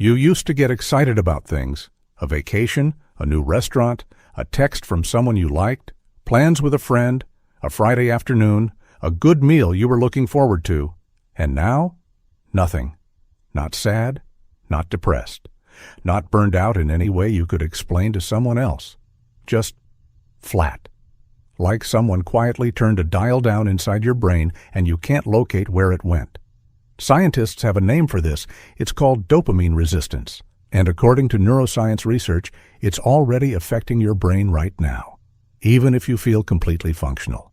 You used to get excited about things: a vacation, a new restaurant, a text from someone you liked, plans with a friend, a Friday afternoon, a good meal you were looking forward to. And now? Nothing. Not sad, not depressed, not burned out in any way you could explain to someone else. Just flat. Like someone quietly turned a dial down inside your brain and you can't locate where it went. Scientists have a name for this. It's called dopamine resistance. And according to neuroscience research, it's already affecting your brain right now, even if you feel completely functional.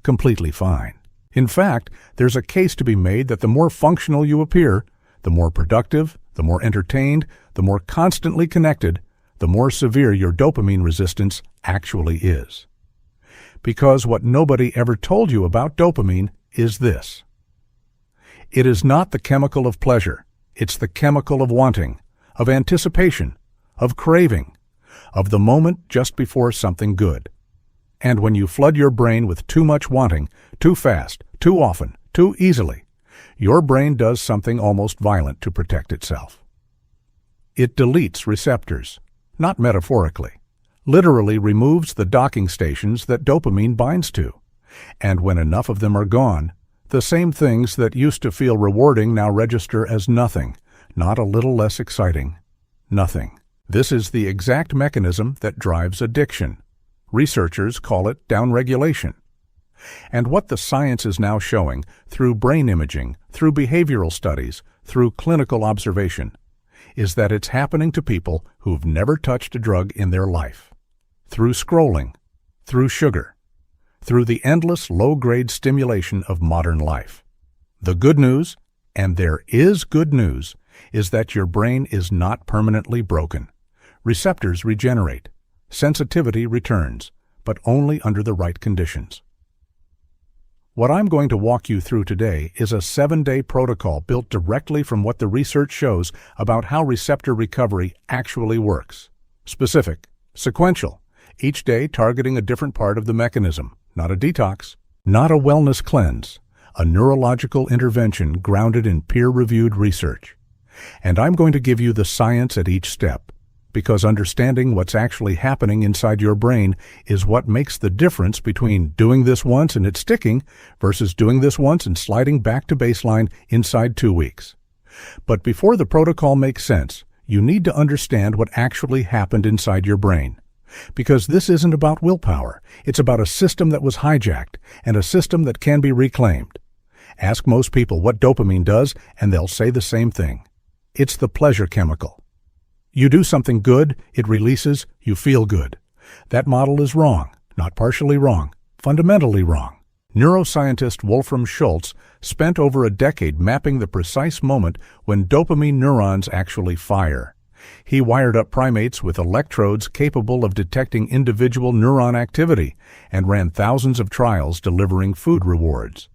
Completely fine. In fact, there's a case to be made that the more functional you appear, the more productive, the more entertained, the more constantly connected, the more severe your dopamine resistance actually is. Because what nobody ever told you about dopamine is this: it is not the chemical of pleasure, it's the chemical of wanting, of anticipation, of craving, of the moment just before something good. And when you flood your brain with too much wanting, too fast, too often, too easily, your brain does something almost violent to protect itself. It deletes receptors, not metaphorically, literally removes the docking stations that dopamine binds to. And when enough of them are gone, the same things that used to feel rewarding now register as nothing, not a little less exciting. Nothing. This is the exact mechanism that drives addiction. Researchers call it downregulation. And what the science is now showing, through brain imaging, through behavioral studies, through clinical observation, is that it's happening to people who've never touched a drug in their life. Through scrolling, through sugar, through the endless low-grade stimulation of modern life. The good news, and there is good news, is that your brain is not permanently broken. Receptors regenerate. Sensitivity returns, but only under the right conditions. What I'm going to walk you through today is a 7-day protocol built directly from what the research shows about how receptor recovery actually works. Specific, sequential, each day targeting a different part of the mechanism. Not a detox, not a wellness cleanse, a neurological intervention grounded in peer-reviewed research. And I'm going to give you the science at each step, because understanding what's actually happening inside your brain is what makes the difference between doing this once and it's sticking versus doing this once and sliding back to baseline inside 2 weeks. But before the protocol makes sense, you need to understand what actually happened inside your brain. Because this isn't about willpower. It's about a system that was hijacked and a system that can be reclaimed. Ask most people what dopamine does, and they'll say the same thing. It's the pleasure chemical. You do something good, it releases, you feel good. That model is wrong, not partially wrong, fundamentally wrong. Neuroscientist Wolfram Schultz spent over a decade mapping the precise moment when dopamine neurons actually fire. He wired up primates with electrodes capable of detecting individual neuron activity and ran thousands of trials delivering food rewards.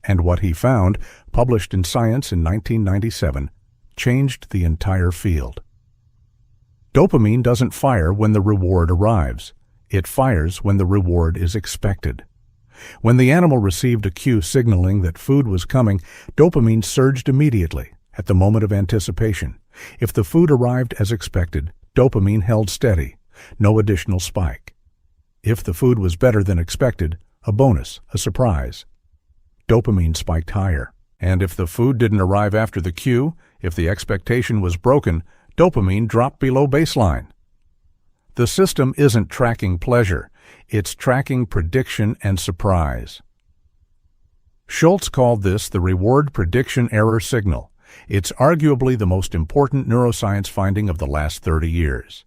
And what he found, published in Science in 1997, changed the entire field. Dopamine doesn't fire when the reward arrives. It fires when the reward is expected. When the animal received a cue signaling that food was coming, dopamine surged immediately at the moment of anticipation. If the food arrived as expected, dopamine held steady, no additional spike. If the food was better than expected, a bonus, a surprise. Dopamine spiked higher. And if the food didn't arrive after the cue, if the expectation was broken, dopamine dropped below baseline. The system isn't tracking pleasure, it's tracking prediction and surprise. Schultz called this the reward prediction error signal. It's arguably the most important neuroscience finding of the last 30 years.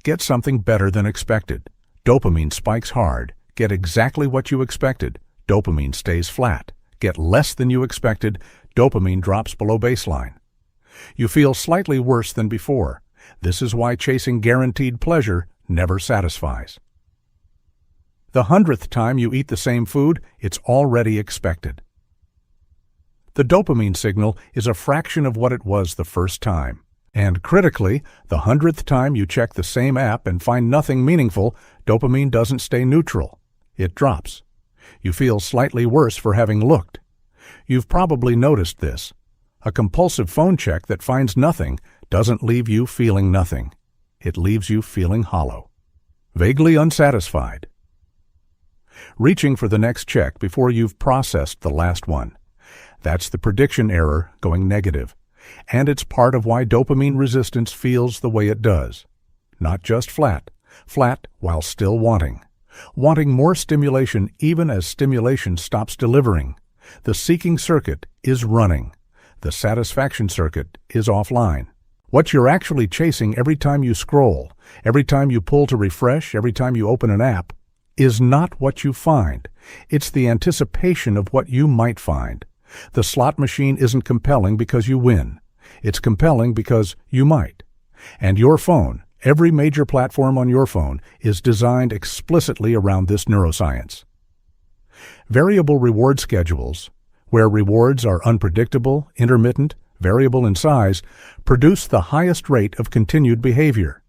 Get something better than expected. Dopamine spikes hard. Get exactly what you expected. Dopamine stays flat. Get less than you expected. Dopamine drops below baseline. You feel slightly worse than before. This is why chasing guaranteed pleasure never satisfies. The 100th time you eat the same food, it's already expected. The dopamine signal is a fraction of what it was the first time. And critically, the 100th time you check the same app and find nothing meaningful, dopamine doesn't stay neutral. It drops. You feel slightly worse for having looked. You've probably noticed this. A compulsive phone check that finds nothing doesn't leave you feeling nothing. It leaves you feeling hollow, vaguely unsatisfied, reaching for the next check before you've processed the last one. That's the prediction error going negative, and it's part of why dopamine resistance feels the way it does. Not just flat while still wanting more stimulation even as stimulation stops delivering. The seeking circuit is running. The satisfaction circuit is offline. What you're actually chasing every time you scroll, every time you pull to refresh, every time you open an app, is not what you find. It's the anticipation of what you might find. The slot machine isn't compelling because you win. It's compelling because you might. And your phone, every major platform on your phone, is designed explicitly around this neuroscience. Variable reward schedules, where rewards are unpredictable, intermittent, variable in size, produce the highest rate of continued behavior.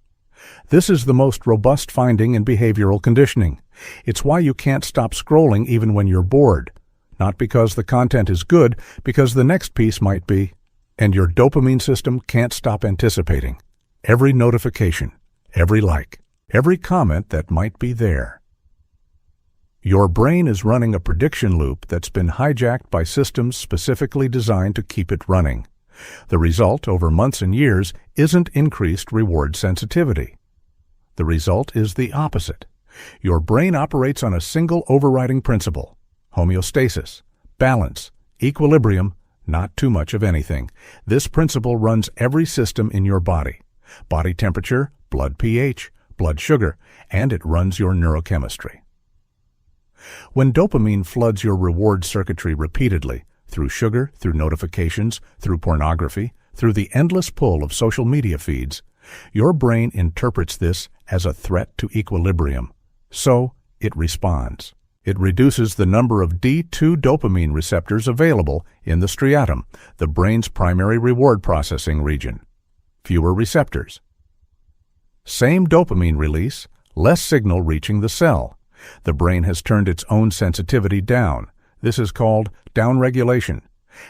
This is the most robust finding in behavioral conditioning. It's why you can't stop scrolling even when you're bored. Not because the content is good, because the next piece might be. And your dopamine system can't stop anticipating. Every notification, every like, every comment that might be there. Your brain is running a prediction loop that's been hijacked by systems specifically designed to keep it running. The result, over months and years, isn't increased reward sensitivity. The result is the opposite. Your brain operates on a single overriding principle: homeostasis, balance, equilibrium, not too much of anything. This principle runs every system in your body: body temperature, blood pH, blood sugar, and it runs your neurochemistry. When dopamine floods your reward circuitry repeatedly, through sugar, through notifications, through pornography, through the endless pull of social media feeds, your brain interprets this as a threat to equilibrium. So, it responds. It reduces the number of D2 dopamine receptors available in the striatum, the brain's primary reward processing region. Fewer receptors. Same dopamine release, less signal reaching the cell. The brain has turned its own sensitivity down. This is called downregulation,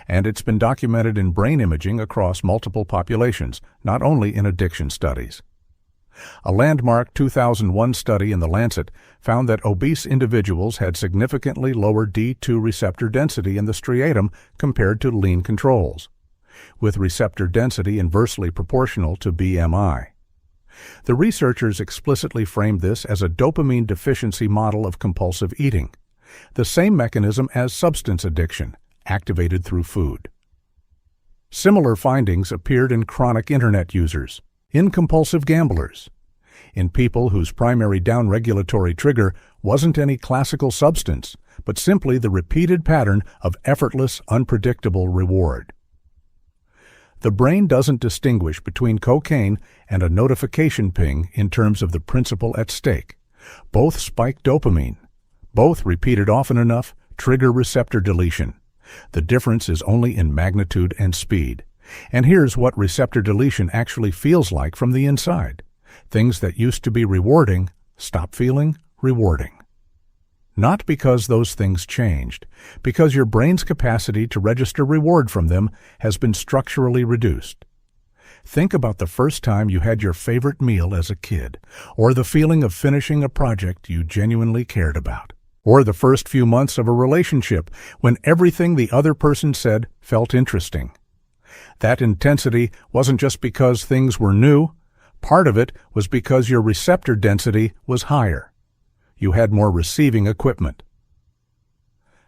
and it's been documented in brain imaging across multiple populations, not only in addiction studies. A landmark 2001 study in The Lancet found that obese individuals had significantly lower D2 receptor density in the striatum compared to lean controls, with receptor density inversely proportional to BMI. The researchers explicitly framed this as a dopamine deficiency model of compulsive eating, the same mechanism as substance addiction, activated through food. Similar findings appeared in chronic internet users, in compulsive gamblers, in people whose primary downregulatory trigger wasn't any classical substance, but simply the repeated pattern of effortless, unpredictable reward. The brain doesn't distinguish between cocaine and a notification ping in terms of the principle at stake. Both spike dopamine. Both, repeated often enough, trigger receptor deletion. The difference is only in magnitude and speed. And here's what receptor deletion actually feels like from the inside. Things that used to be rewarding stop feeling rewarding. Not because those things changed, because your brain's capacity to register reward from them has been structurally reduced. Think about the first time you had your favorite meal as a kid, or the feeling of finishing a project you genuinely cared about, or the first few months of a relationship when everything the other person said felt interesting. That intensity wasn't just because things were new. Part of it was because your receptor density was higher. You had more receiving equipment.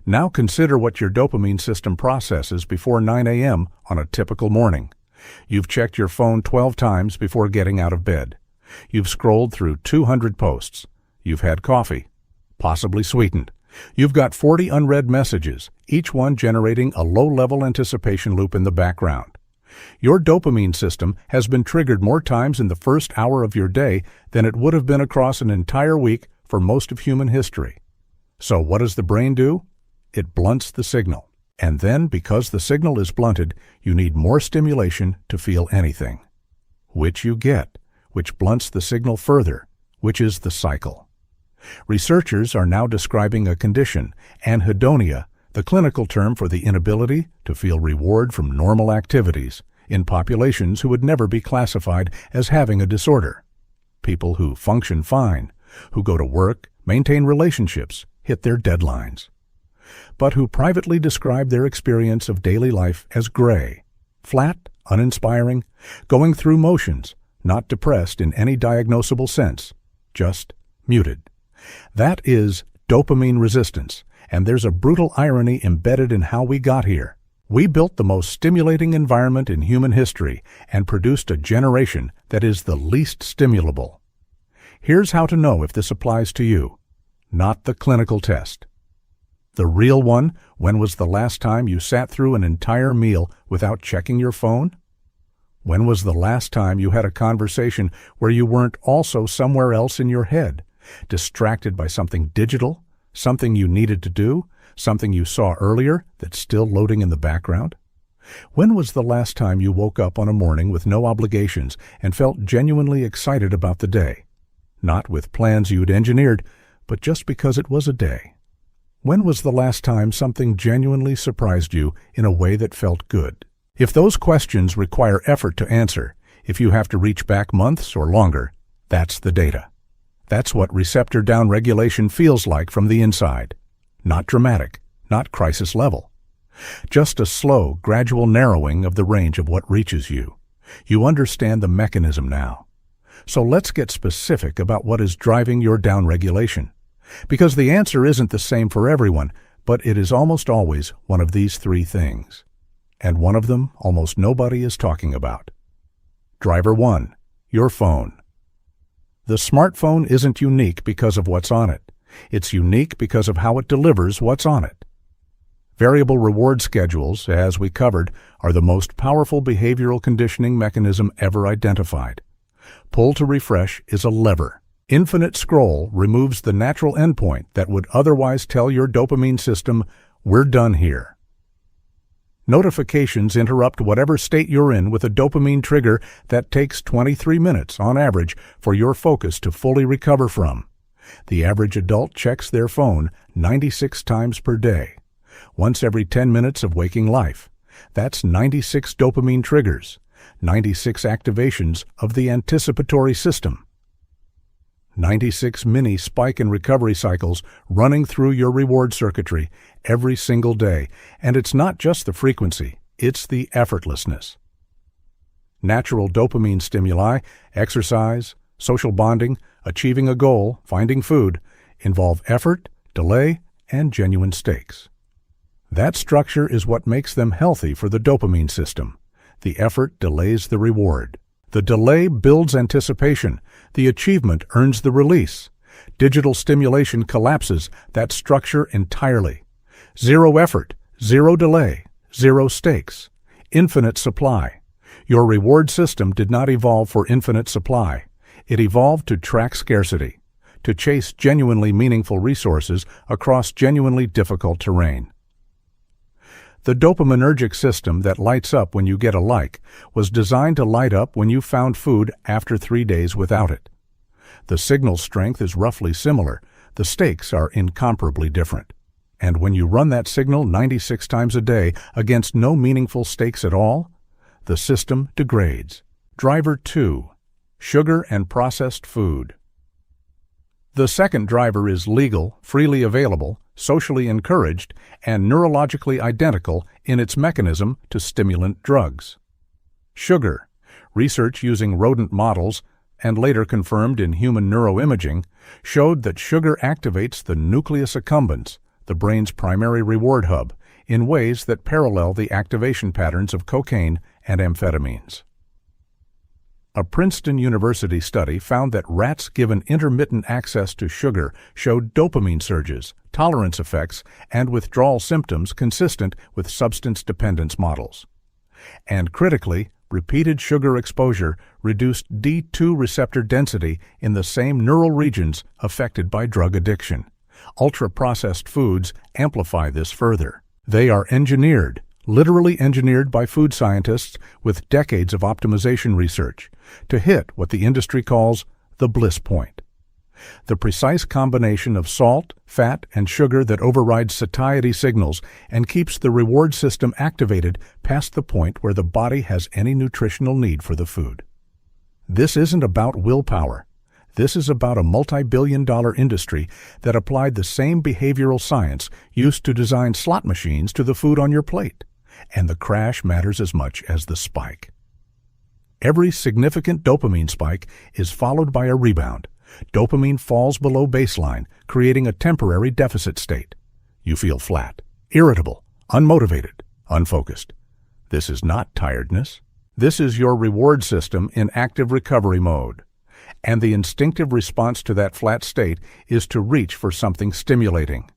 Now consider what your dopamine system processes before 9 a.m. on a typical morning. You've checked your phone 12 times before getting out of bed. You've scrolled through 200 posts. You've had coffee, possibly sweetened. You've got 40 unread messages, each one generating a low-level anticipation loop in the background. Your dopamine system has been triggered more times in the first hour of your day than it would have been across an entire week for most of human history. So what does the brain do? It blunts the signal. And then, because the signal is blunted, you need more stimulation to feel anything, which you get, which blunts the signal further, which is the cycle. Researchers are now describing a condition, anhedonia, the clinical term for the inability to feel reward from normal activities, in populations who would never be classified as having a disorder. People who function fine, who go to work, maintain relationships, hit their deadlines, but who privately describe their experience of daily life as gray, flat, uninspiring, going through motions, not depressed in any diagnosable sense, just muted. That is dopamine resistance, and there's a brutal irony embedded in how we got here. We built the most stimulating environment in human history and produced a generation that is the least stimulable. Here's how to know if this applies to you. Not the clinical test. The real one: when was the last time you sat through an entire meal without checking your phone? When was the last time you had a conversation where you weren't also somewhere else in your head, distracted by something digital, something you needed to do, something you saw earlier that's still loading in the background? When was the last time you woke up on a morning with no obligations and felt genuinely excited about the day? Not with plans you'd engineered, but just because it was a day. When was the last time something genuinely surprised you in a way that felt good? If those questions require effort to answer, if you have to reach back months or longer, that's the data. That's what receptor downregulation feels like from the inside. Not dramatic, not crisis level. Just a slow, gradual narrowing of the range of what reaches you. You understand the mechanism now. So let's get specific about what is driving your downregulation. Because the answer isn't the same for everyone, but it is almost always one of these three things. And one of them almost nobody is talking about. Driver 1, your phone. The smartphone isn't unique because of what's on it. It's unique because of how it delivers what's on it. Variable reward schedules, as we covered, are the most powerful behavioral conditioning mechanism ever identified. Pull to refresh is a lever. Infinite scroll removes the natural endpoint that would otherwise tell your dopamine system, "We're done here." Notifications interrupt whatever state you're in with a dopamine trigger that takes 23 minutes on average for your focus to fully recover from. The average adult checks their phone 96 times per day, once every 10 minutes of waking life. That's 96 dopamine triggers, 96 activations of the anticipatory system. 96 mini spike and recovery cycles running through your reward circuitry every single day. And it's not just the frequency, it's the effortlessness. Natural dopamine stimuli, exercise, social bonding, achieving a goal, finding food, involve effort, delay, and genuine stakes. That structure is what makes them healthy for the dopamine system. The effort delays the reward. The delay builds anticipation. The achievement earns the release. Digital stimulation collapses that structure entirely. Zero effort, zero delay, zero stakes, infinite supply. Your reward system did not evolve for infinite supply. It evolved to track scarcity, to chase genuinely meaningful resources across genuinely difficult terrain. The dopaminergic system that lights up when you get a like was designed to light up when you found food after 3 days without it. The signal strength is roughly similar. The stakes are incomparably different. And when you run that signal 96 times a day against no meaningful stakes at all, the system degrades. Driver 2, sugar and processed food. The second driver is legal, freely available, socially encouraged, and neurologically identical in its mechanism to stimulant drugs. Sugar. Research using rodent models, and later confirmed in human neuroimaging, showed that sugar activates the nucleus accumbens, the brain's primary reward hub, in ways that parallel the activation patterns of cocaine and amphetamines. A Princeton University study found that rats given intermittent access to sugar showed dopamine surges, tolerance effects, and withdrawal symptoms consistent with substance dependence models. And critically, repeated sugar exposure reduced D2 receptor density in the same neural regions affected by drug addiction. Ultra-processed foods amplify this further. They are engineered, literally engineered by food scientists with decades of optimization research, to hit what the industry calls the bliss point. The precise combination of salt, fat, and sugar that overrides satiety signals and keeps the reward system activated past the point where the body has any nutritional need for the food. This isn't about willpower. This is about a multi-billion-dollar industry that applied the same behavioral science used to design slot machines to the food on your plate. And the crash matters as much as the spike. Every significant dopamine spike is followed by a rebound. Dopamine falls below baseline, creating a temporary deficit state. You feel flat, irritable, unmotivated, unfocused. This is not tiredness. This is your reward system in active recovery mode. And the instinctive response to that flat state is to reach for something stimulating.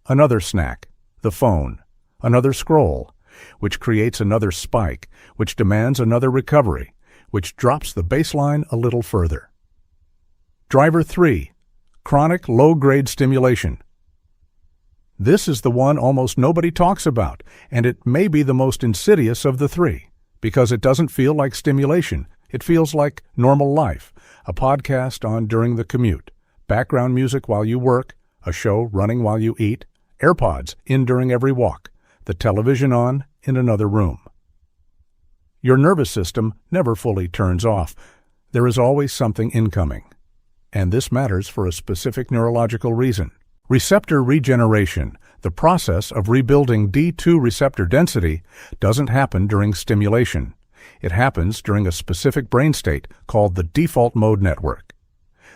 Another snack, the phone, another scroll, which creates another spike, which demands another recovery, which drops the baseline a little further. Driver 3. Chronic low-grade stimulation. This is the one almost nobody talks about, and it may be the most insidious of the three, because it doesn't feel like stimulation. It feels like normal life, a podcast on during the commute, background music while you work, a show running while you eat, AirPods in during every walk, the television on in another room. Your nervous system never fully turns off. There is always something incoming. And this matters for a specific neurological reason. Receptor regeneration, the process of rebuilding D2 receptor density, doesn't happen during stimulation. It happens during a specific brain state called the default mode network.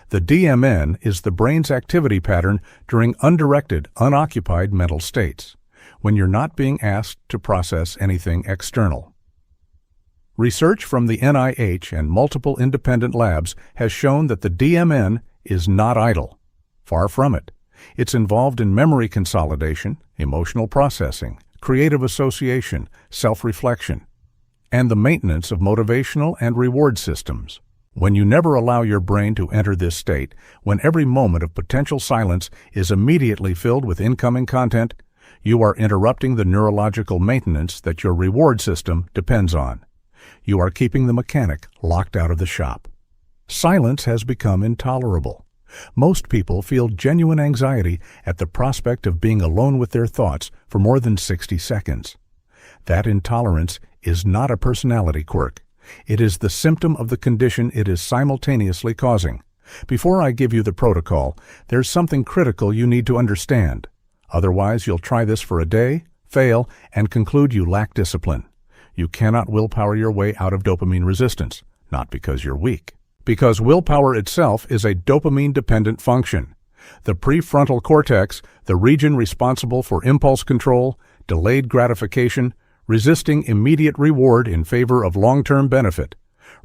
The DMN is the brain's activity pattern during undirected, unoccupied mental states, when you're not being asked to process anything external. Research from the NIH and multiple independent labs has shown that the DMN is not idle. Far from it. It's involved in memory consolidation, emotional processing, creative association, self-reflection, and the maintenance of motivational and reward systems. When you never allow your brain to enter this state, when every moment of potential silence is immediately filled with incoming content, you are interrupting the neurological maintenance that your reward system depends on. You are keeping the mechanic locked out of the shop. Silence has become intolerable. Most people feel genuine anxiety at the prospect of being alone with their thoughts for more than 60 seconds. That intolerance is not a personality quirk. It is the symptom of the condition it is simultaneously causing. Before I give you the protocol, there's something critical you need to understand. Otherwise, you'll try this for a day, fail, and conclude you lack discipline. You cannot willpower your way out of dopamine resistance, not because you're weak. Because willpower itself is a dopamine-dependent function. The prefrontal cortex, the region responsible for impulse control, delayed gratification, resisting immediate reward in favor of long-term benefit,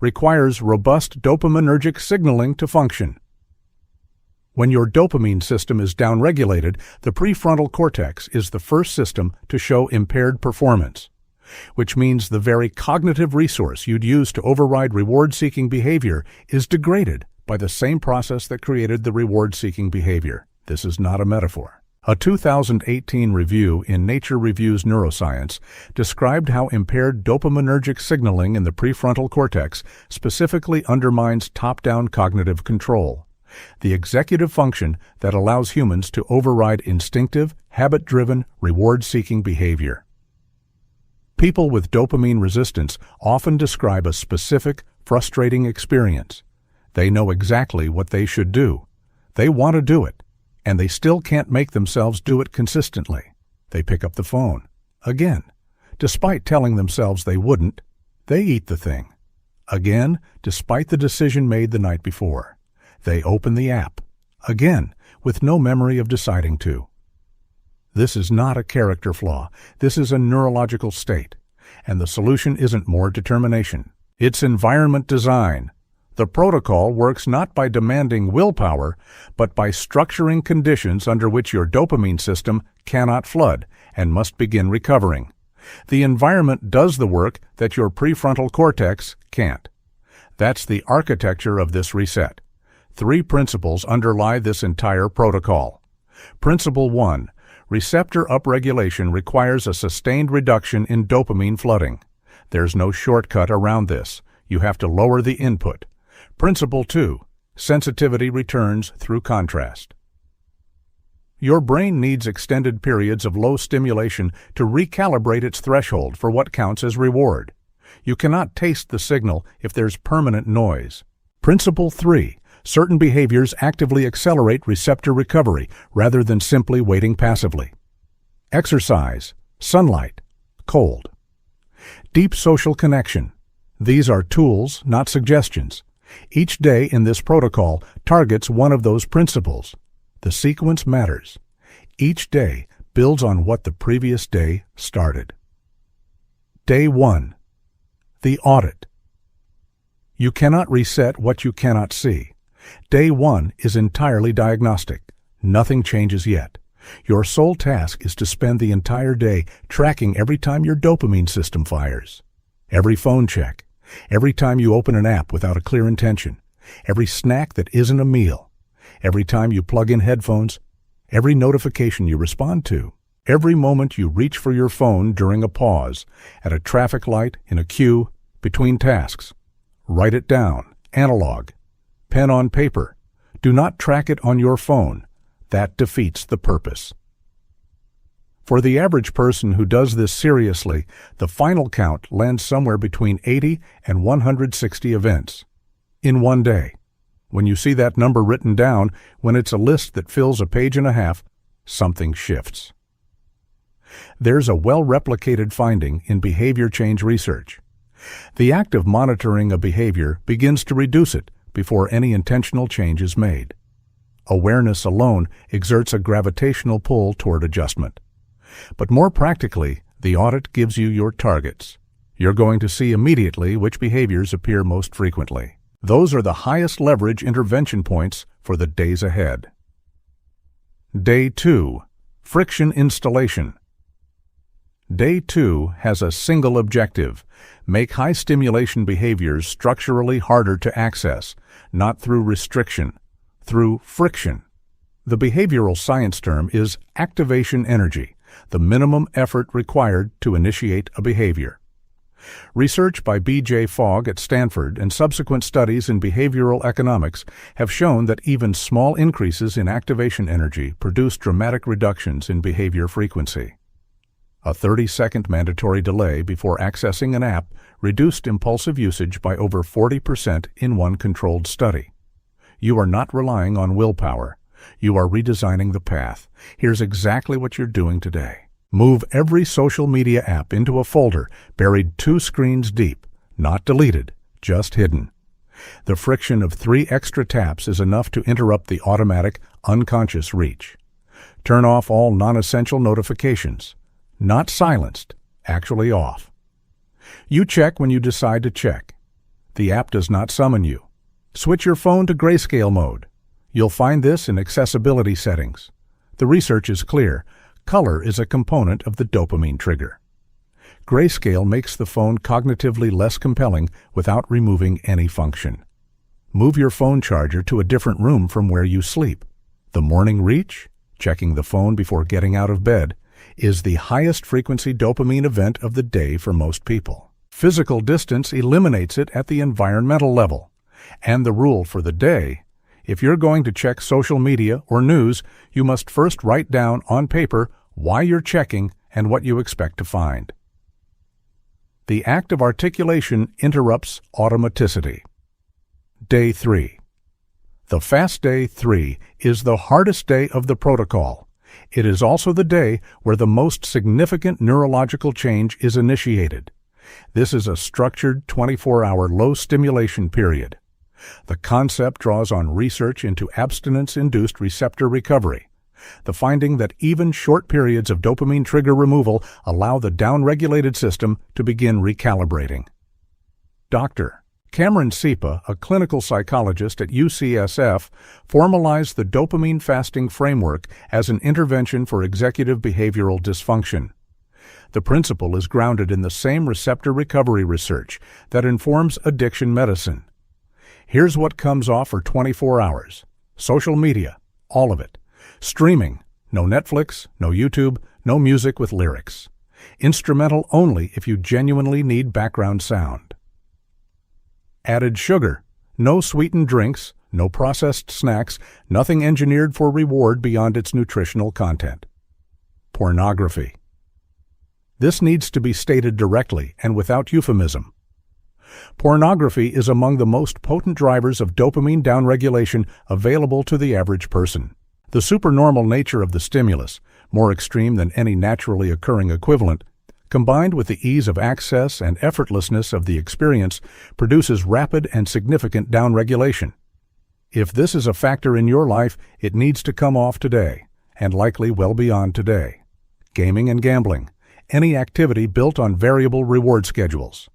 requires robust dopaminergic signaling to function. When your dopamine system is downregulated, the prefrontal cortex is the first system to show impaired performance, which means the very cognitive resource you'd use to override reward-seeking behavior is degraded by the same process that created the reward-seeking behavior. This is not a metaphor. A 2018 review in Nature Reviews Neuroscience described how impaired dopaminergic signaling in the prefrontal cortex specifically undermines top-down cognitive control, the executive function that allows humans to override instinctive, habit-driven, reward-seeking behavior. People with dopamine resistance often describe a specific, frustrating experience. They know exactly what they should do. They want to do it, and they still can't make themselves do it consistently. They pick up the phone. Again, despite telling themselves they wouldn't, they eat the thing. Again, despite the decision made the night before. They open the app. Again, with no memory of deciding to. This is not a character flaw. This is a neurological state. And the solution isn't more determination. It's environment design. The protocol works not by demanding willpower, but by structuring conditions under which your dopamine system cannot flood and must begin recovering. The environment does the work that your prefrontal cortex can't. That's the architecture of this reset. 3 principles underlie this entire protocol. Principle 1. Receptor upregulation requires a sustained reduction in dopamine flooding. There's no shortcut around this. You have to lower the input. Principle 2. Sensitivity returns through contrast. Your brain needs extended periods of low stimulation to recalibrate its threshold for what counts as reward. You cannot taste the signal if there's permanent noise. Principle 3. Certain behaviors actively accelerate receptor recovery rather than simply waiting passively. Exercise, sunlight, cold. Deep social connection. These are tools, not suggestions. Each day in this protocol targets one of those principles. The sequence matters. Each day builds on what the previous day started. Day 1. The audit. You cannot reset what you cannot see. Day 1 is entirely diagnostic. Nothing changes yet. Your sole task is to spend the entire day tracking every time your dopamine system fires. Every phone check. Every time you open an app without a clear intention. Every snack that isn't a meal. Every time you plug in headphones. Every notification you respond to. Every moment you reach for your phone during a pause, at a traffic light, in a queue, between tasks. Write it down, analog. Pen on paper. Do not track it on your phone. That defeats the purpose. For the average person who does this seriously, the final count lands somewhere between 80 and 160 events in one day. When you see that number written down, when it's a list that fills a page and a half, something shifts. There's a well-replicated finding in behavior change research. The act of monitoring a behavior begins to reduce it before any intentional change is made. Awareness alone exerts a gravitational pull toward adjustment. But more practically, the audit gives you your targets. You're going to see immediately which behaviors appear most frequently. Those are the highest leverage intervention points for the days ahead. Day 2. Friction installation. Day 2 has a single objective: make high-stimulation behaviors structurally harder to access, not through restriction, through friction. The behavioral science term is activation energy, the minimum effort required to initiate a behavior. Research by B.J. Fogg at Stanford and subsequent studies in behavioral economics have shown that even small increases in activation energy produce dramatic reductions in behavior frequency. A 30-second mandatory delay before accessing an app reduced impulsive usage by over 40% in one controlled study. You are not relying on willpower. You are redesigning the path. Here's exactly what you're doing today. Move every social media app into a folder buried 2 screens deep, not deleted, just hidden. The friction of 3 extra taps is enough to interrupt the automatic, unconscious reach. Turn off all non-essential notifications. Not silenced, actually off. You check when you decide to check. The app does not summon you. Switch your phone to grayscale mode. You'll find this in accessibility settings. The research is clear. Color is a component of the dopamine trigger. Grayscale makes the phone cognitively less compelling without removing any function. Move your phone charger to a different room from where you sleep. The morning reach, checking the phone before getting out of bed, is the highest frequency dopamine event of the day for most people. Physical distance eliminates it at the environmental level. And the rule for the day: if you're going to check social media or news, you must first write down on paper why you're checking and what you expect to find. The act of articulation interrupts automaticity. Day 3. The fast day 3 is the hardest day of the protocol. It is also the day where the most significant neurological change is initiated. This is a structured 24-hour low-stimulation period. The concept draws on research into abstinence-induced receptor recovery, the finding that even short periods of dopamine trigger removal allow the downregulated system to begin recalibrating. Dr. Cameron Sepa, a clinical psychologist at UCSF, formalized the dopamine fasting framework as an intervention for executive behavioral dysfunction. The principle is grounded in the same receptor recovery research that informs addiction medicine. Here's what comes off for 24 hours. Social media, all of it. Streaming, no Netflix, no YouTube, no music with lyrics. Instrumental only if you genuinely need background sound. Added sugar, no sweetened drinks, No processed snacks, nothing engineered for reward beyond its nutritional content. Pornography. This needs to be stated directly and without euphemism. Pornography is among the most potent drivers of dopamine downregulation available to the average person. The supernormal nature of the stimulus, more extreme than any naturally occurring equivalent, combined with the ease of access and effortlessness of the experience, produces rapid and significant downregulation. If this is a factor in your life, it needs to come off today, and likely well beyond today. Gaming and gambling, any activity built on variable reward schedules.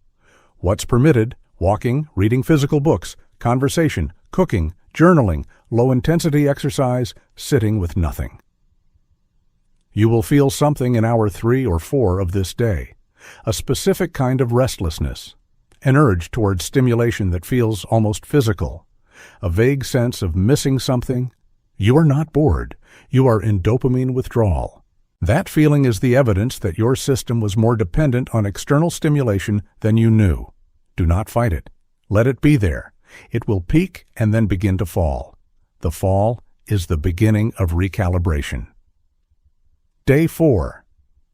What's permitted: walking, reading physical books, conversation, cooking, journaling, low-intensity exercise, sitting with nothing. You will feel something in hour 3 or 4 of this day, a specific kind of restlessness, an urge towards stimulation that feels almost physical, a vague sense of missing something. You are not bored. You are in dopamine withdrawal. That feeling is the evidence that your system was more dependent on external stimulation than you knew. Do not fight it. Let it be there. It will peak and then begin to fall. The fall is the beginning of recalibration. Day 4.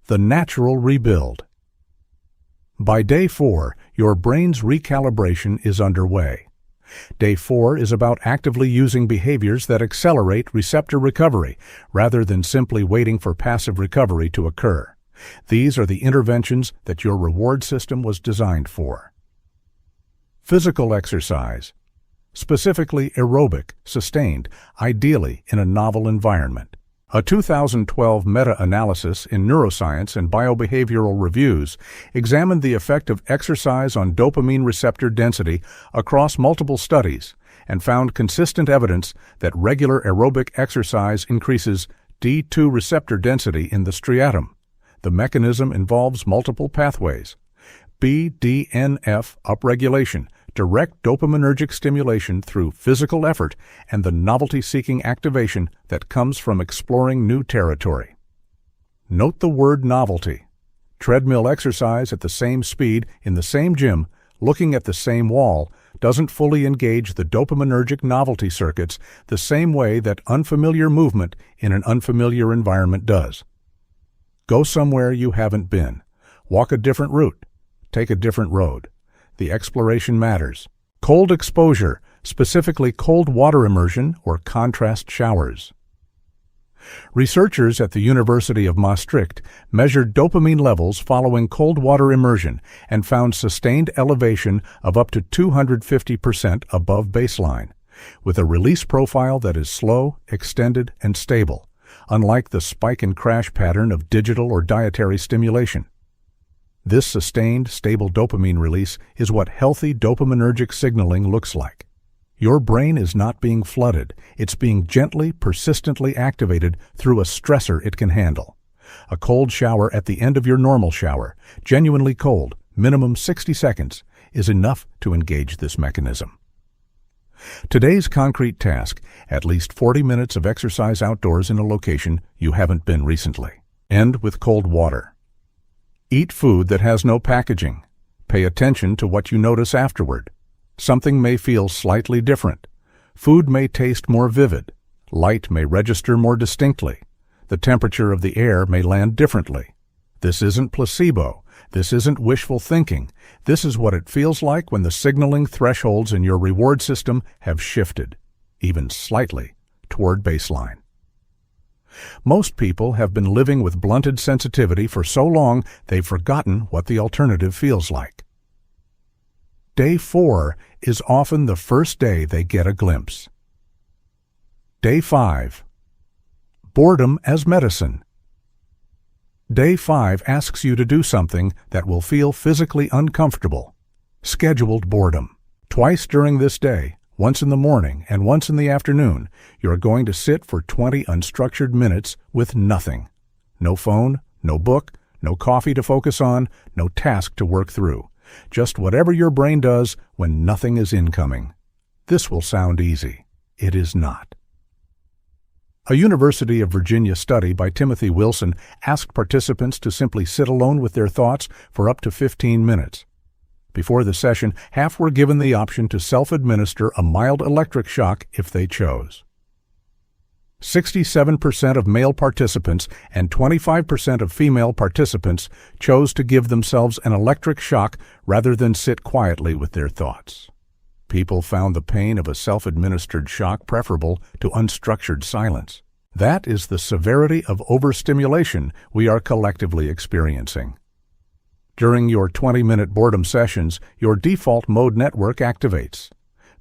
The natural rebuild. By day 4, your brain's recalibration is underway. Day 4 is about actively using behaviors that accelerate receptor recovery rather than simply waiting for passive recovery to occur. These are the interventions that your reward system was designed for. Physical exercise, specifically aerobic, sustained, ideally in a novel environment. A 2012 meta-analysis in Neuroscience and Biobehavioral Reviews examined the effect of exercise on dopamine receptor density across multiple studies and found consistent evidence that regular aerobic exercise increases D2 receptor density in the striatum. The mechanism involves multiple pathways: BDNF upregulation, direct dopaminergic stimulation through physical effort, and the novelty-seeking activation that comes from exploring new territory. Note the word novelty. Treadmill exercise at the same speed in the same gym, looking at the same wall, doesn't fully engage the dopaminergic novelty circuits the same way that unfamiliar movement in an unfamiliar environment does. Go somewhere you haven't been. Walk a different route. Take a different road. The exploration matters. Cold exposure, specifically cold water immersion or contrast showers. Researchers at the University of Maastricht measured dopamine levels following cold water immersion and found sustained elevation of up to 250% above baseline, with a release profile that is slow, extended, and stable, unlike the spike and crash pattern of digital or dietary stimulation. This sustained, stable dopamine release is what healthy dopaminergic signaling looks like. Your brain is not being flooded. It's being gently, persistently activated through a stressor it can handle. A cold shower at the end of your normal shower, genuinely cold, minimum 60 seconds, is enough to engage this mechanism. Today's concrete task: at least 40 minutes of exercise outdoors in a location you haven't been recently. End with cold water. Eat food that has no packaging. Pay attention to what you notice afterward. Something may feel slightly different. Food may taste more vivid. Light may register more distinctly. The temperature of the air may land differently. This isn't placebo. This isn't wishful thinking. This is what it feels like when the signaling thresholds in your reward system have shifted, even slightly, toward baseline. Most people have been living with blunted sensitivity for so long they've forgotten what the alternative feels like. Day 4 is often the first day they get a glimpse. Day 5. Boredom as medicine. Day 5 asks you to do something that will feel physically uncomfortable. Scheduled boredom. Twice during this day, once in the morning and once in the afternoon, you are going to sit for 20 unstructured minutes with nothing. No phone, no book, no coffee to focus on, no task to work through. Just whatever your brain does when nothing is incoming. This will sound easy. It is not. A University of Virginia study by Timothy Wilson asked participants to simply sit alone with their thoughts for up to 15 minutes. Before the session, half were given the option to self-administer a mild electric shock if they chose. 67% of male participants and 25% of female participants chose to give themselves an electric shock rather than sit quietly with their thoughts. People found the pain of a self-administered shock preferable to unstructured silence. That is the severity of overstimulation we are collectively experiencing. During your 20-minute boredom sessions, your default mode network activates.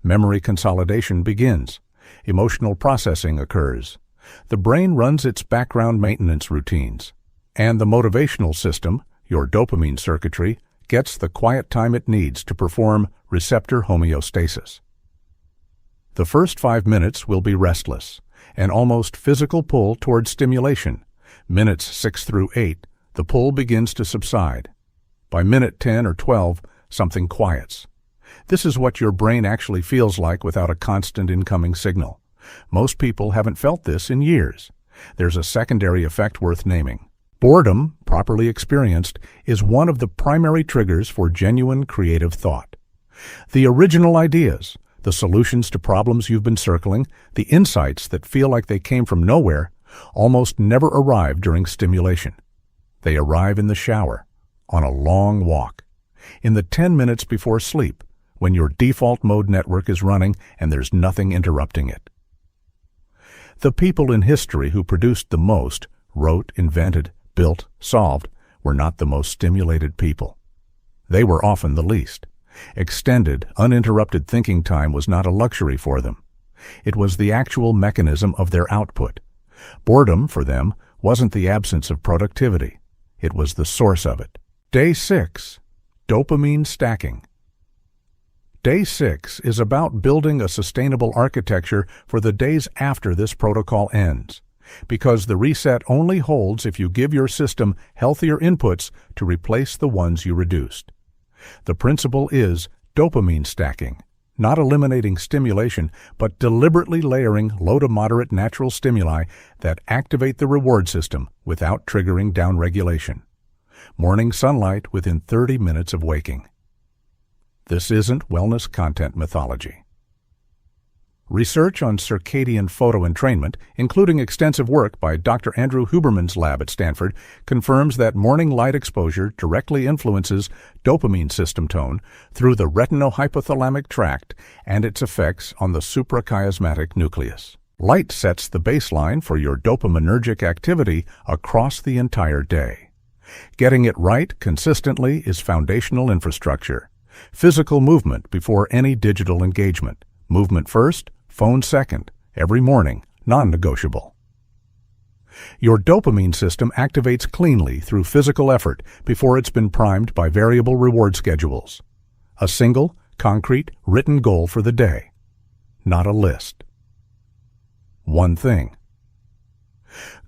Memory consolidation begins. Emotional processing occurs. The brain runs its background maintenance routines. And the motivational system, your dopamine circuitry, gets the quiet time it needs to perform receptor homeostasis. The first 5 minutes will be restless, an almost physical pull toward stimulation. Minutes 6 through 8, the pull begins to subside. By minute 10 or 12, something quiets. This is what your brain actually feels like without a constant incoming signal. Most people haven't felt this in years. There's a secondary effect worth naming. Boredom, properly experienced, is one of the primary triggers for genuine creative thought. The original ideas, the solutions to problems you've been circling, the insights that feel like they came from nowhere, almost never arrive during stimulation. They arrive in the shower, on a long walk, in the 10 minutes before sleep, when your default mode network is running and there's nothing interrupting it. The people in history who produced the most, wrote, invented, built, solved, were not the most stimulated people. They were often the least. Extended, uninterrupted thinking time was not a luxury for them. It was the actual mechanism of their output. Boredom, for them, wasn't the absence of productivity. It was the source of it. Day 6. Dopamine Stacking. Day 6 is about building a sustainable architecture for the days after this protocol ends, because the reset only holds if you give your system healthier inputs to replace the ones you reduced. The principle is dopamine stacking, not eliminating stimulation, but deliberately layering low to moderate natural stimuli that activate the reward system without triggering downregulation. Morning sunlight within 30 minutes of waking. This isn't wellness content mythology. Research on circadian photoentrainment, including extensive work by Dr. Andrew Huberman's lab at Stanford, confirms that morning light exposure directly influences dopamine system tone through the retinohypothalamic tract and its effects on the suprachiasmatic nucleus. Light sets the baseline for your dopaminergic activity across the entire day. Getting it right consistently is foundational infrastructure. Physical movement before any digital engagement. Movement first, phone second, every morning, non-negotiable. Your dopamine system activates cleanly through physical effort before it's been primed by variable reward schedules. A single, concrete, written goal for the day. Not a list. One thing.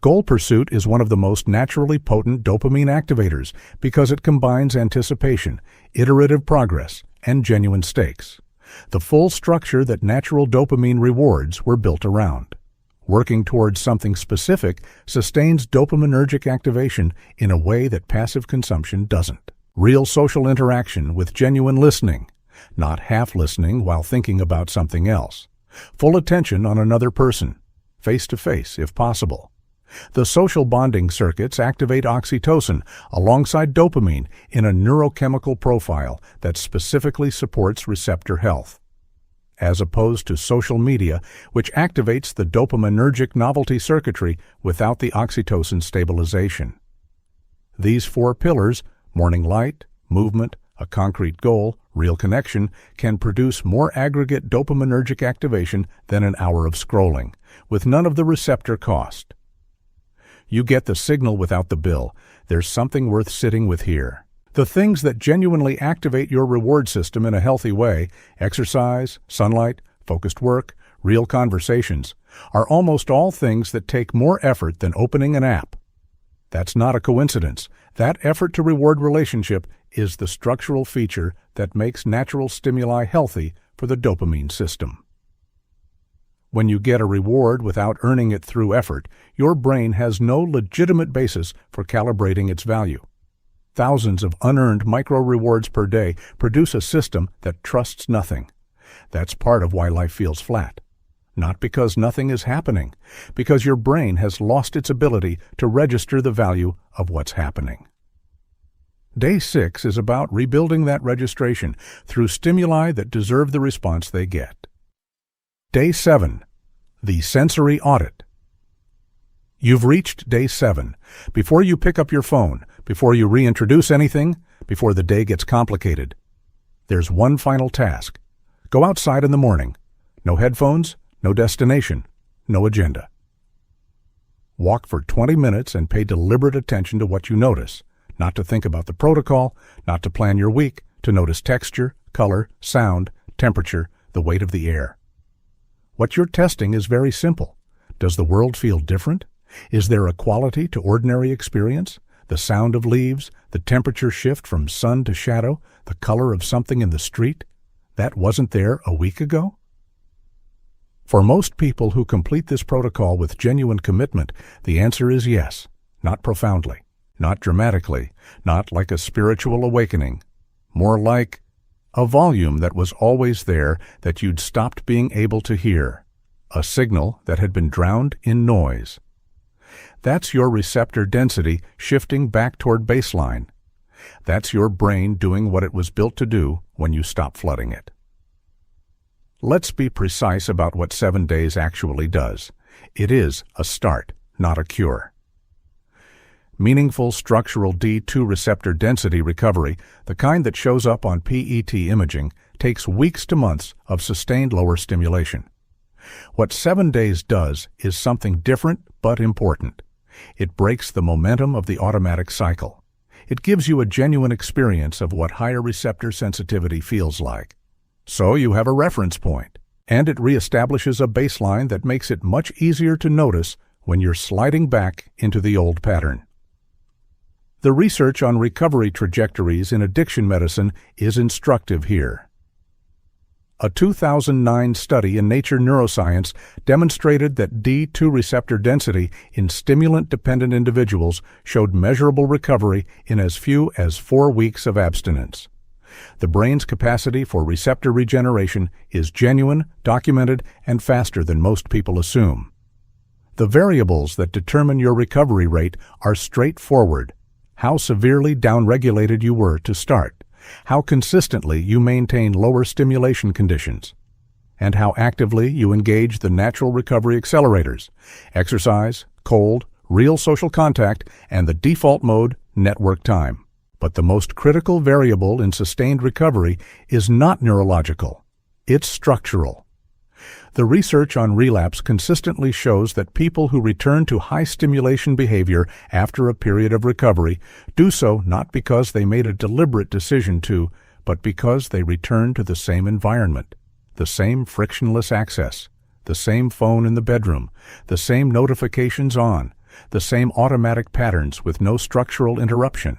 Goal pursuit is one of the most naturally potent dopamine activators because it combines anticipation, iterative progress, and genuine stakes. The full structure that natural dopamine rewards were built around. Working towards something specific sustains dopaminergic activation in a way that passive consumption doesn't. Real social interaction with genuine listening, not half listening while thinking about something else. Full attention on another person, face to face if possible. The social bonding circuits activate oxytocin alongside dopamine in a neurochemical profile that specifically supports receptor health, as opposed to social media, which activates the dopaminergic novelty circuitry without the oxytocin stabilization. These 4 pillars, morning light, movement, a concrete goal, real connection, can produce more aggregate dopaminergic activation than an hour of scrolling, with none of the receptor cost. You get the signal without the bill. There's something worth sitting with here. The things that genuinely activate your reward system in a healthy way, exercise, sunlight, focused work, real conversations, are almost all things that take more effort than opening an app. That's not a coincidence. That effort to reward relationship is the structural feature that makes natural stimuli healthy for the dopamine system. When you get a reward without earning it through effort, your brain has no legitimate basis for calibrating its value. thousands of unearned micro-rewards per day produce a system that trusts nothing. That's part of why life feels flat. Not because nothing is happening, because your brain has lost its ability to register the value of what's happening. Day 6 is about rebuilding that registration through stimuli that deserve the response they get. Day 7. The Sensory Audit. You've reached Day 7. Before you pick up your phone, before you reintroduce anything, before the day gets complicated, there's one final task. Go outside in the morning. No headphones, no destination, no agenda. Walk for 20 minutes and pay deliberate attention to what you notice, not to think about the protocol, not to plan your week, to notice texture, color, sound, temperature, the weight of the air. What you're testing is very simple. Does the world feel different? Is there a quality to ordinary experience? The sound of leaves, the temperature shift from sun to shadow, the color of something in the street? That wasn't there a week ago? For most people who complete this protocol with genuine commitment, the answer is yes. Not profoundly, not dramatically, not like a spiritual awakening. More like a volume that was always there that you'd stopped being able to hear. A signal that had been drowned in noise. That's your receptor density shifting back toward baseline. That's your brain doing what it was built to do when you stop flooding it. Let's be precise about what 7 days actually does. It is a start, not a cure. Meaningful structural D2 receptor density recovery, the kind that shows up on PET imaging, takes weeks to months of sustained lower stimulation. What 7 days does is something different but important. It breaks the momentum of the automatic cycle. It gives you a genuine experience of what higher receptor sensitivity feels like. So you have a reference point, and it reestablishes a baseline that makes it much easier to notice when you're sliding back into the old pattern. The research on recovery trajectories in addiction medicine is instructive here. A 2009 study in Nature Neuroscience demonstrated that D2 receptor density in stimulant-dependent individuals showed measurable recovery in as few as 4 weeks of abstinence. The brain's capacity for receptor regeneration is genuine, documented, and faster than most people assume. The variables that determine your recovery rate are straightforward. How severely downregulated you were to start, how consistently you maintain lower stimulation conditions, and how actively you engage the natural recovery accelerators, exercise, cold, real social contact, and the default mode, network time. But the most critical variable in sustained recovery is not neurological, it's structural. The research on relapse consistently shows that people who return to high-stimulation behavior after a period of recovery do so not because they made a deliberate decision to, but because they return to the same environment, the same frictionless access, the same phone in the bedroom, the same notifications on, the same automatic patterns with no structural interruption.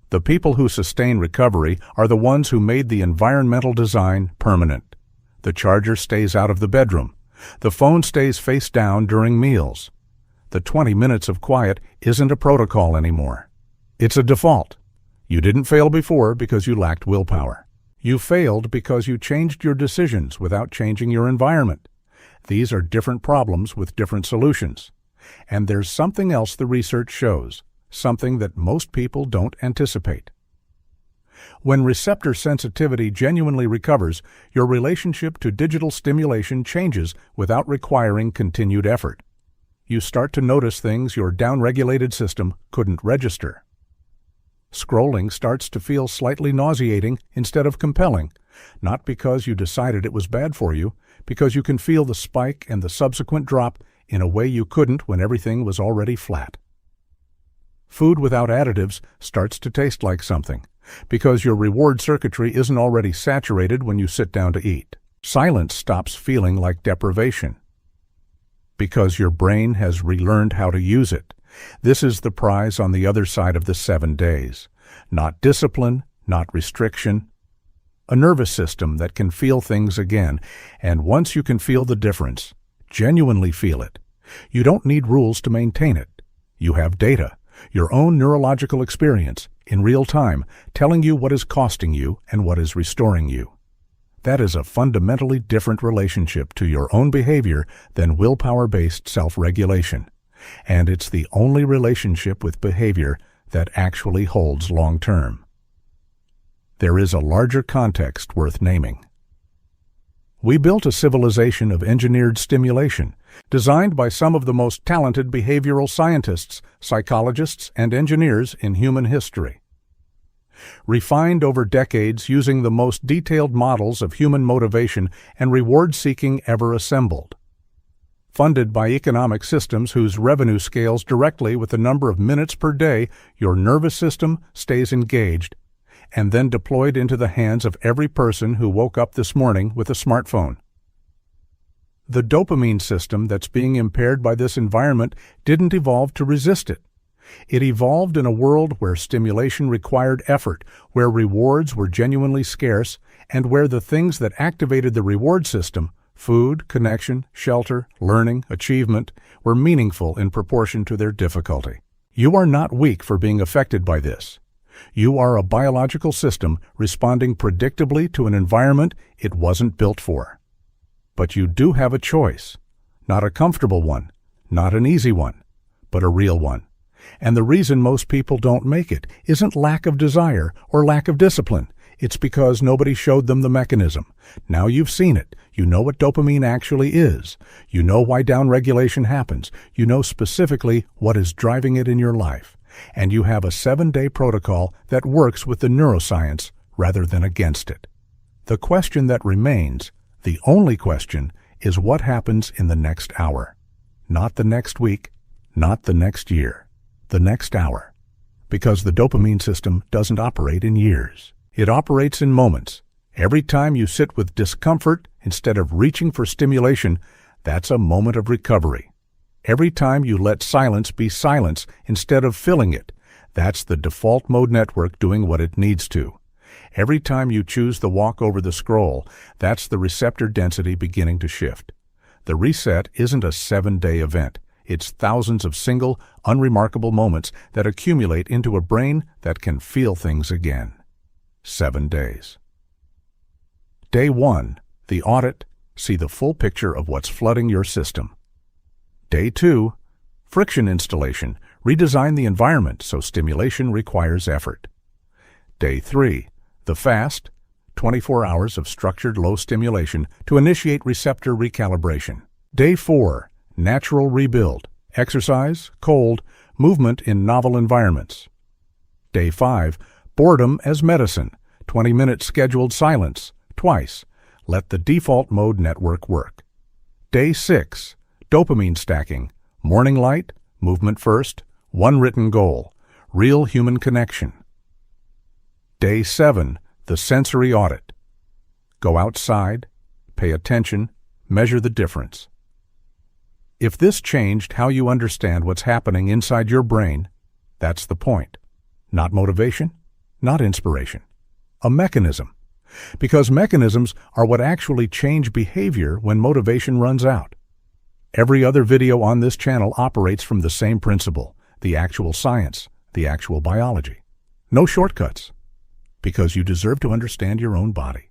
The people who sustain recovery are the ones who made the environmental design permanent. The charger stays out of the bedroom. The phone stays face down during meals. The 20 minutes of quiet isn't a protocol anymore. It's a default. You didn't fail before because you lacked willpower. You failed because you changed your decisions without changing your environment. These are different problems with different solutions. And there's something else the research shows, something that most people don't anticipate. When receptor sensitivity genuinely recovers, your relationship to digital stimulation changes without requiring continued effort. You start to notice things your downregulated system couldn't register. Scrolling starts to feel slightly nauseating instead of compelling, not because you decided it was bad for you, because you can feel the spike and the subsequent drop in a way you couldn't when everything was already flat. Food without additives starts to taste like something, because your reward circuitry isn't already saturated when you sit down to eat. Silence stops feeling like deprivation, because your brain has relearned how to use it. This is the prize on the other side of the 7 days. Not discipline, not restriction. A nervous system that can feel things again, and once you can feel the difference, genuinely feel it, you don't need rules to maintain it. You have data. Your own neurological experience, in real time, telling you what is costing you and what is restoring you. That is a fundamentally different relationship to your own behavior than willpower-based self-regulation. And it's the only relationship with behavior that actually holds long-term. There is a larger context worth naming. We built a civilization of engineered stimulation, designed by some of the most talented behavioral scientists, psychologists, and engineers in human history. Refined over decades using the most detailed models of human motivation and reward-seeking ever assembled. Funded by economic systems whose revenue scales directly with the number of minutes per day your nervous system stays engaged, and then deployed into the hands of every person who woke up this morning with a smartphone. The dopamine system that's being impaired by this environment didn't evolve to resist it. It evolved in a world where stimulation required effort, where rewards were genuinely scarce, and where the things that activated the reward system, food, connection, shelter, learning, achievement, were meaningful in proportion to their difficulty. You are not weak for being affected by this. You are a biological system responding predictably to an environment it wasn't built for. But you do have a choice. Not a comfortable one, not an easy one, but a real one. And the reason most people don't make it isn't lack of desire or lack of discipline. It's because nobody showed them the mechanism. Now you've seen it. You know what dopamine actually is. You know why downregulation happens. You know specifically what is driving it in your life. And you have a 7-day protocol that works with the neuroscience rather than against it. The question that remains, the only question, is what happens in the next hour. Not the next week, not the next year, the next hour. Because the dopamine system doesn't operate in years. It operates in moments. Every time you sit with discomfort instead of reaching for stimulation, that's a moment of recovery. Every time you let silence be silence instead of filling it, that's the default mode network doing what it needs to. Every time you choose the walk over the scroll, that's the receptor density beginning to shift. The reset isn't a 7-day event. It's thousands of single, unremarkable moments that accumulate into a brain that can feel things again. 7 days. Day 1, the audit. See the full picture of what's flooding your system. Day 2, friction installation. Redesign the environment so stimulation requires effort. Day 3, the fast. 24 hours of structured low stimulation to initiate receptor recalibration. Day 4, natural rebuild. Exercise, cold, movement in novel environments. Day 5, boredom as medicine. 20-minute scheduled silence, twice. Let the default mode network work. Day 6, dopamine stacking. Morning light, movement first, one written goal, real human connection. Day 7, the sensory audit. Go outside, pay attention, measure the difference. If this changed how you understand what's happening inside your brain, that's the point. Not motivation, not inspiration. A mechanism. Because mechanisms are what actually change behavior when motivation runs out. Every other video on this channel operates from the same principle, the actual science, the actual biology. No shortcuts. Because you deserve to understand your own body.